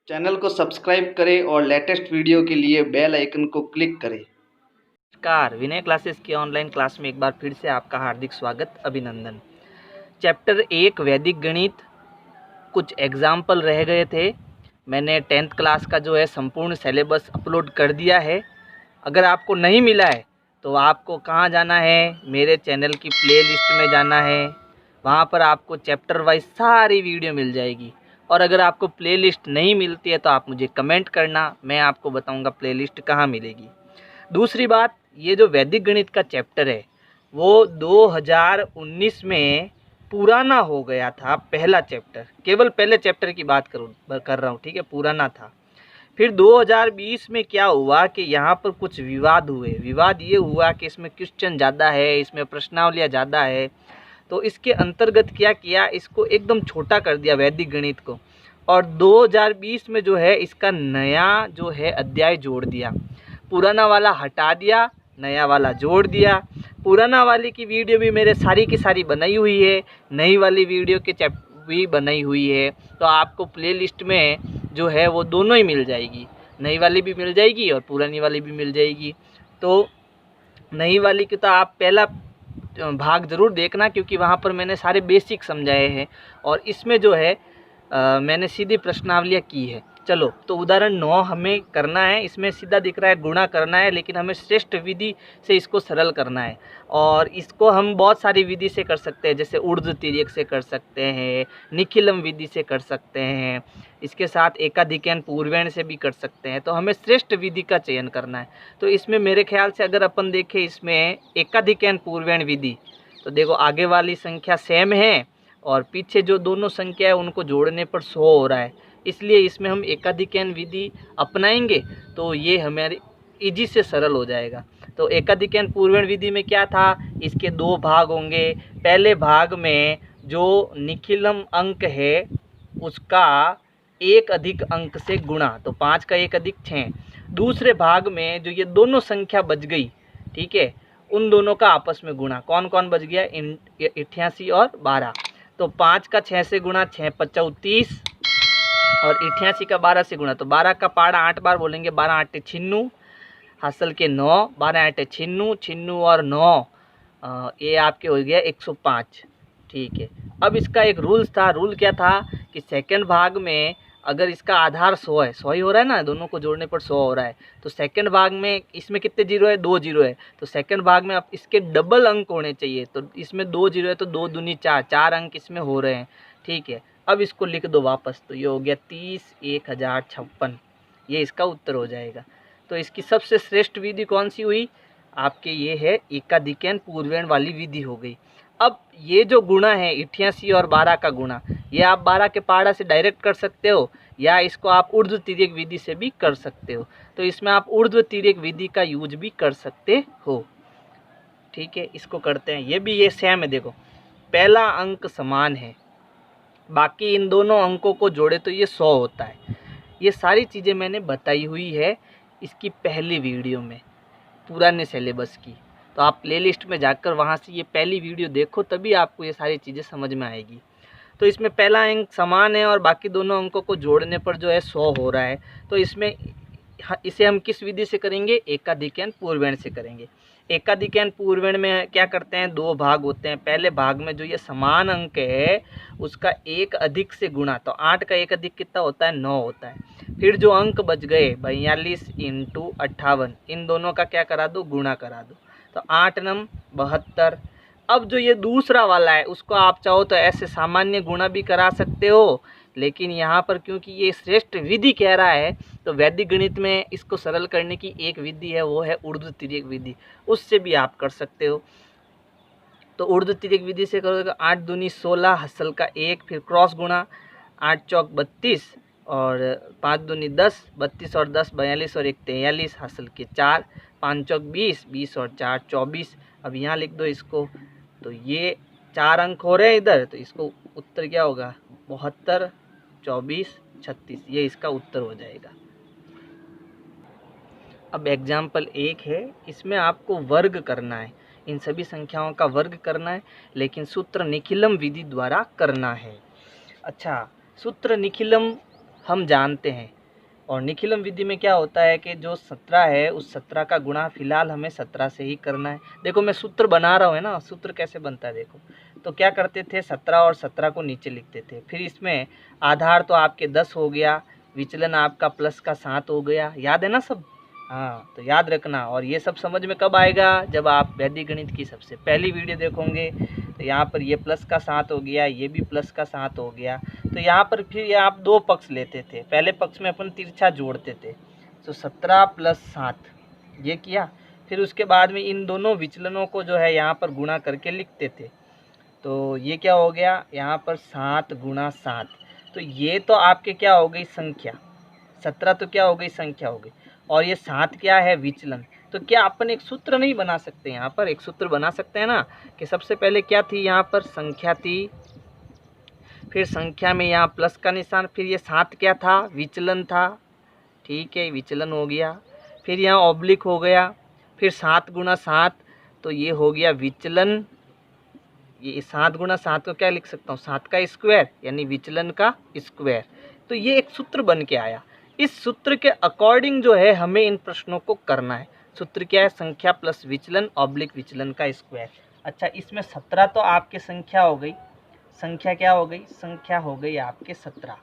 Channel को subscribe करें और लेटेस्ट वीडियो के लिए बेल आइकन को क्लिक करें। नमस्कार, विनय क्लासेस की ऑनलाइन क्लास में एक बार फिर से आपका हार्दिक स्वागत, अभिनंदन। चैप्टर 1 वैदिक गणित, कुछ एग्जाम्पल रह गए थे। मैंने 10th क्लास का जो है संपूर्ण सिलेबस अपलोड कर दिया है। अगर आपको नहीं मिला है तो आपको कहाँ जाना है, मेरे चैनल की प्लेलिस्ट में जाना है। वहाँ पर आपको चैप्टर वाइज सारी वीडियो मिल जाएगी। और अगर आपको प्लेलिस्ट नहीं मिलती है तो आप मुझे कमेंट करना, मैं आपको बताऊँगा प्लेलिस्ट कहाँ मिलेगी। दूसरी बात, ये जो वैदिक गणित का चैप्टर है वो 2019 में पुराना हो गया था। पहला चैप्टर, केवल पहले चैप्टर की बात कर रहा हूँ, ठीक है, पुराना था। फिर 2020 में क्या हुआ कि यहाँ पर कुछ विवाद हुए। विवाद ये हुआ कि इसमें क्वेश्चन ज़्यादा है, इसमें प्रश्नावलियाँ ज़्यादा है, तो इसके अंतर्गत क्या किया, इसको एकदम छोटा कर दिया वैदिक गणित को। और 2020 में जो है इसका नया जो है अध्याय जोड़ दिया। पुराना वाला हटा दिया, नया वाला जोड़ दिया। पुराना वाली की वीडियो भी मेरे सारी की सारी बनाई हुई है, नई वाली वीडियो के भी बनाई हुई है। तो आपको प्लेलिस्ट में जो है वो दोनों ही मिल जाएगी, नई वाली भी मिल जाएगी और पुरानी वाली भी मिल जाएगी। तो नई वाली की तो आप पहला भाग ज़रूर देखना, क्योंकि वहाँ पर मैंने सारे बेसिक समझाए हैं और इसमें जो है मैंने सीधी प्रश्नावलियाँ की है। चलो, तो उदाहरण 9 हमें करना है। इसमें सीधा दिख रहा है गुणा करना है, लेकिन हमें श्रेष्ठ विधि से इसको सरल करना है। और इसको हम बहुत सारी विधि से कर सकते हैं, जैसे ऊर्ध्व तिर्यक से कर सकते हैं, निखिलम विधि से कर सकते हैं, इसके साथ एकाधिकैन पूर्वैण से भी कर सकते हैं। तो हमें श्रेष्ठ विधि का चयन करना है। तो इसमें मेरे ख्याल से अगर अपन देखें इसमें एकाधिकैन पूर्वैण विधि, तो देखो आगे वाली संख्या सेम है और पीछे जो दोनों संख्या है उनको जोड़ने पर 100 हो रहा है, इसलिए इसमें हम एकाधिकैन विधि अपनाएंगे तो ये हमारी इजी से सरल हो जाएगा। तो एकाधिकैन पूर्वैण विधि में क्या था, इसके 2 भाग होंगे। पहले भाग में जो निखिलम अंक है उसका 1 अधिक अंक से गुणा, तो 5 का 1 अधिक 6। दूसरे भाग में जो ये दोनों संख्या बच गई, ठीक है, उन दोनों का आपस में गुणा। कौन कौन बच गया, 88 और 12। तो 5 का 6 से गुणा, 6 25 30, और 88 का 12 से गुणा, तो 12 का पाड़ा 8 बार बोलेंगे, 12 8 96, हासिल के 9, 12 8 96, 96 और 9 ये आपके हो गया 105, ठीक है। अब इसका एक रूल्स था। रूल क्या था कि सेकंड भाग में अगर इसका आधार 100 है, 100 ही हो रहा है ना, दोनों को जोड़ने पर 100 हो रहा है, तो सेकंड भाग में इसमें कितने जीरो है, 2 जीरो है, तो सेकंड भाग में अब इसके डबल अंक होने चाहिए। तो इसमें 2 जीरो है तो 2 दूनी 4, 4 अंक इसमें हो रहे हैं, ठीक है। अब इसको लिख दो वापस, तो ये हो गया 30 1056, ये इसका उत्तर हो जाएगा। तो इसकी सबसे श्रेष्ठ विधि कौन सी हुई आपके, ये है एकाधिकैन पूर्वैण वाली विधि हो गई। अब ये जो गुणा है 88 और 12 का गुणा, ये आप 12 के पहाड़ा से डायरेक्ट कर सकते हो या इसको आप ऊर्ध्व तिर्यक विधि से भी कर सकते हो। तो इसमें आप ऊर्ध्व तिर्यक विधि का यूज भी कर सकते हो, ठीक है। इसको करते हैं, ये भी ये सेम है। देखो पहला अंक समान है, बाकी इन दोनों अंकों को जोड़े तो ये 100 होता है। ये सारी चीज़ें मैंने बताई हुई है इसकी पहली वीडियो में, पुराने सिलेबस की। तो आप प्लेलिस्ट में जाकर वहाँ से ये पहली वीडियो देखो, तभी आपको ये सारी चीज़ें समझ में आएगी। तो इसमें पहला अंक समान है और बाकी दोनों अंकों को जोड़ने पर जो है 100 हो रहा है। तो इसमें इसे हम किस विधि से करेंगे, एकाधिकैन पूर्वैण से करेंगे। एकाधिकैन पूर्वैण में क्या करते हैं, 2 भाग होते हैं। पहले भाग में जो ये समान अंक है उसका 1 अधिक से गुणा, तो 8 का 1 अधिक कितना होता है, 9 होता है। फिर जो अंक बच गए 42 इंटू 58, इन दोनों का क्या करा दो, गुणा करा दो, तो 8 नम 72। अब जो ये दूसरा वाला है उसको आप चाहो तो ऐसे सामान्य गुणा भी करा सकते हो, लेकिन यहाँ पर क्योंकि ये श्रेष्ठ विधि कह रहा है तो वैदिक गणित में इसको सरल करने की एक विधि है, वो है ऊर्ध्व तिर्यक विधि, उससे भी आप कर सकते हो। तो ऊर्ध्व तिर्यक विधि से करोगे तो 8 दूनी 16, हसल का 1, फिर क्रॉस गुणा, 8 चौक 32 और 5 दूनी 10, 32 और 10 42 और 1 43, हासिल के 4, 5 चौक 20, 20 और 4 24। अब यहाँ लिख दो इसको, तो ये 4 अंक हो रहे हैं इधर, तो इसको उत्तर क्या होगा, 72 24 36, ये इसका उत्तर हो जाएगा। अब एग्जाम्पल 1 है, इसमें आपको वर्ग करना है, इन सभी संख्याओं का वर्ग करना है, लेकिन सूत्र निखिलम विधि द्वारा करना है। अच्छा, सूत्र निखिलम हम जानते हैं, और निखिलम विधि में क्या होता है कि जो 17 है उस 17 का गुणा फिलहाल हमें 17 से ही करना है। देखो मैं सूत्र बना रहा हूँ, है ना, सूत्र कैसे बनता है देखो। तो क्या करते थे, 17 और 17 को नीचे लिखते थे, फिर इसमें आधार तो आपके 10 हो गया, विचलन आपका प्लस का 7 हो गया, याद है ना सब। हाँ तो याद रखना। और ये सब समझ में कब आएगा, जब आप वैदिक गणित की सबसे पहली वीडियो देखोगे। तो यहाँ पर ये प्लस का 7 हो गया, ये भी प्लस का 7 हो गया। तो यहाँ पर फिर ये आप दो पक्ष लेते थे, पहले पक्ष में अपन तिरछा जोड़ते थे, तो 17 + 7 ये किया। फिर उसके बाद में इन दोनों विचलनों को जो है यहाँ पर गुणा करके लिखते थे। तो ये क्या हो गया, यहाँ पर 7 × 7। तो ये तो आपके क्या हो गई, संख्या। 17 तो क्या हो गई, संख्या हो गई। और ये 7 क्या है, विचलन। तो क्या अपन एक सूत्र नहीं बना सकते, यहाँ पर एक सूत्र बना सकते हैं ना, कि सबसे पहले क्या थी, यहाँ पर संख्या थी, फिर संख्या में यहाँ प्लस का निशान, फिर ये 7 क्या था, विचलन था, ठीक है, विचलन हो गया। फिर यहाँ ऑब्लिक हो गया, फिर 7 × 7, तो ये हो गया विचलन। ये 7 × 7 को क्या लिख सकता हूँ, 7 का स्क्वायर, यानी विचलन का स्क्वायर। तो ये एक सूत्र बन के आया। इस सूत्र के अकॉर्डिंग जो है हमें इन प्रश्नों को करना है। सूत्र क्या है, संख्या प्लस विचलन ऑब्लिक विचलन का स्क्वायर। अच्छा, इसमें 17 तो आपके संख्या हो गई, संख्या क्या हो गई, संख्या हो गई आपके 17,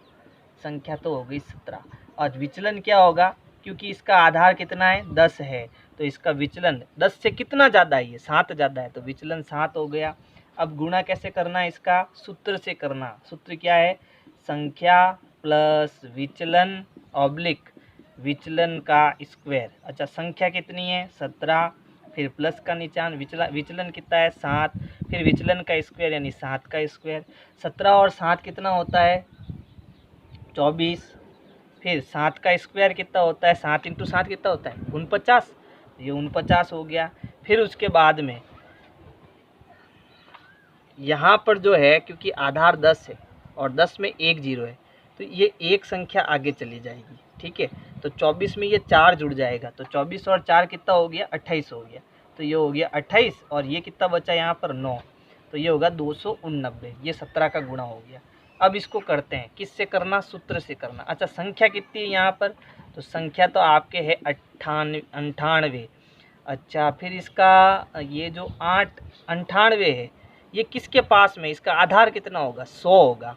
संख्या तो हो गई 17। और विचलन क्या होगा, क्योंकि इसका आधार कितना है, 10 है, तो इसका विचलन 10 से कितना ज़्यादा है, ये 7 ज़्यादा है, तो विचलन 7 हो गया। अब गुणा कैसे करना है, इसका सूत्र से करना। सूत्र क्या है, संख्या प्लस विचलन ऑब्लिक विचलन का स्क्वायर। अच्छा, संख्या कितनी है, 17, फिर प्लस का निशान, विचलन कितना है, 7, फिर विचलन का स्क्वायर यानी 7 का स्क्वायर। 17 और 7 कितना होता है, 24, फिर 7 का स्क्वायर कितना होता है, 7 × 7 कितना होता है, 49, ये 49 हो गया। फिर उसके बाद में यहाँ पर जो है, क्योंकि आधार 10 है और 10 में 1 0 है, तो ये एक संख्या आगे चली जाएगी, ठीक है। तो 24 में ये 4 जुड़ जाएगा, तो 24 और 4 कितना हो गया, 28 हो गया। तो ये हो गया 28, और ये कितना बचा यहाँ पर, 9, तो ये होगा 289। ये 17 का गुणा हो गया। अब इसको करते हैं, किससे करना, सूत्र से करना। अच्छा, संख्या कितनी है यहाँ पर, तो संख्या तो आपके है 98। अच्छा, फिर इसका ये जो 98 है, ये किसके पास में, इसका आधार कितना होगा, 100 होगा।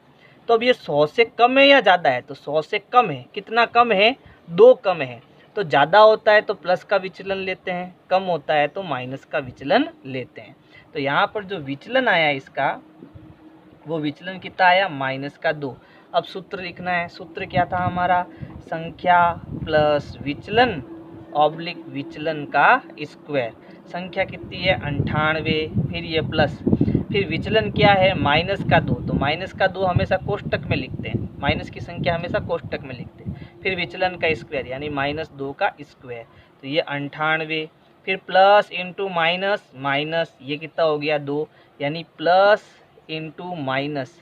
तो अब ये 100 से कम है या ज़्यादा है, तो 100 से कम है। कितना कम है, 2 कम है। तो ज़्यादा होता है तो प्लस का विचलन लेते हैं, कम होता है तो माइनस का विचलन लेते हैं। तो यहाँ पर जो विचलन आया इसका, वो विचलन कितना आया, -2। अब सूत्र लिखना है। सूत्र क्या था हमारा, संख्या प्लस विचलन ऑब्लिक विचलन का स्क्वायर। संख्या कितनी है, 98, फिर ये प्लस, फिर विचलन क्या है, -2। तो -2 हमेशा कोष्टक में लिखते हैं, माइनस की संख्या हमेशा कोष्टक में लिखते हैं। फिर विचलन का स्क्वायर यानी -2 का स्क्वायर, तो ये 98, फिर प्लस इंटू माइनस, माइनस ये कितना हो गया, 2, यानी प्लस इंटू माइनस।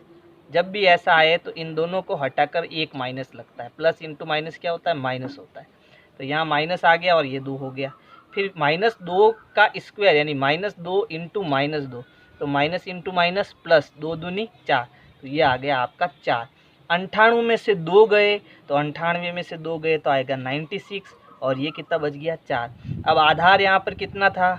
जब भी ऐसा आए तो इन दोनों को हटाकर एक माइनस लगता है। प्लस इंटू माइनस क्या होता है, माइनस होता है। तो यहाँ माइनस आ गया और ये 2 हो गया। फिर -2 का स्क्वायर यानी -2 इंटू -2, तो माइनस इंटू माइनस प्लस, 2 दूनी 4, तो ये आ गया आपका 4। 98 में से 2 गए, तो 98 में से 2 गए तो आएगा 96, और ये कितना बच गया, 4। अब आधार यहाँ पर कितना था,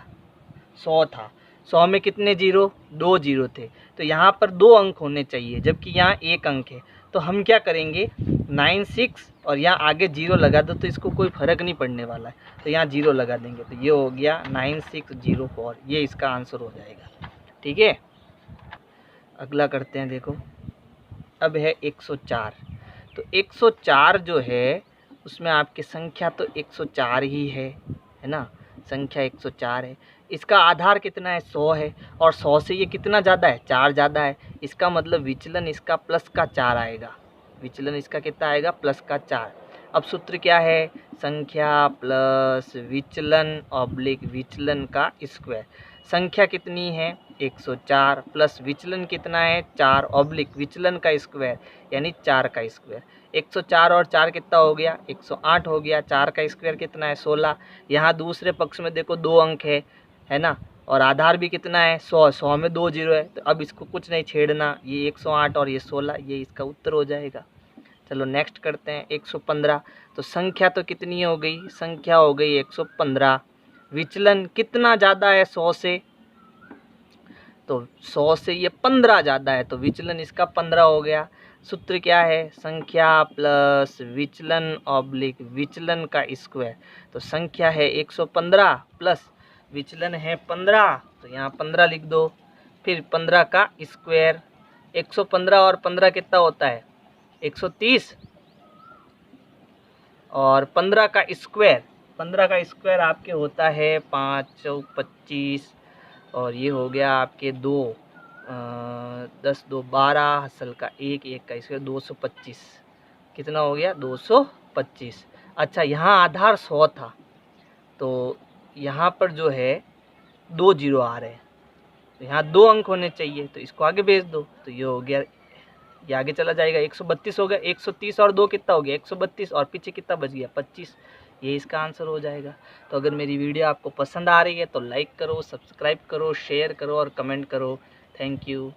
100 था। 100 में कितने जीरो, 2 जीरो थे। तो यहाँ पर 2 अंक होने चाहिए, जबकि यहाँ 1 अंक है। तो हम क्या करेंगे, 96 और यहाँ आगे 0 लगा दो, तो इसको कोई फ़र्क नहीं पड़ने वाला है, तो यहाँ 0 लगा देंगे। तो ये हो गया 9604, ये इसका आंसर हो जाएगा, ठीक है। अगला करते हैं, देखो अब है 104। तो 104 जो है उसमें आपकी संख्या तो 104 ही है ना, संख्या 104 है। इसका आधार कितना है, 100 है, और 100 से ये कितना ज़्यादा है, 4 ज़्यादा है। इसका मतलब विचलन इसका प्लस का 4 आएगा, विचलन इसका कितना आएगा, प्लस का 4। अब सूत्र क्या है, संख्या प्लस विचलन ऑब्लिक विचलन का स्क्वायर। संख्या कितनी है, 104, प्लस विचलन कितना है, 4, ऑब्लिक विचलन का स्क्वायर यानी 4 का स्क्वायर। 104 और 4 कितना हो गया, 108 हो गया। 4 का स्क्वायर कितना है, 16। यहाँ दूसरे पक्ष में देखो 2 अंक है ना, और आधार भी कितना है, 100। 100 में 2 जीरो है, तो अब इसको कुछ नहीं छेड़ना, ये 108 और ये 16, ये इसका उत्तर हो जाएगा। चलो नेक्स्ट करते हैं 115। तो संख्या तो कितनी हो गई, संख्या हो गई 115। विचलन कितना ज़्यादा है 100 से, तो 100 से ये 15 ज़्यादा है, तो विचलन इसका 15 हो गया। सूत्र क्या है, संख्या प्लस विचलन ऑब्लिक विचलन का स्क्वायर। तो संख्या है 115 प्लस विचलन है 15, तो यहाँ 15 लिख दो। फिर 15 का स्क्वायर, 115 और 15 कितना होता है 130, और 15 का स्क्वायर, 15 का स्क्वायर आपके होता है 5 चौक 25, और ये हो गया आपके 2 10 2 12, हसल का 1 1 का स्क्वायर 225। कितना हो गया 225। अच्छा, यहाँ आधार 100 था, तो यहाँ पर जो है 2 जीरो आ रहे हैं, तो यहाँ 2 अंक होने चाहिए, तो इसको आगे भेज दो, तो ये हो गया, ये आगे चला जाएगा, 132 हो गया, 130 और 2 कितना हो गया 132, और पीछे कितना बच गया 25। ये इसका आंसर हो जाएगा। तो अगर मेरी वीडियो आपको पसंद आ रही है तो लाइक करो, सब्सक्राइब करो, शेयर करो और कमेंट करो। Thank you.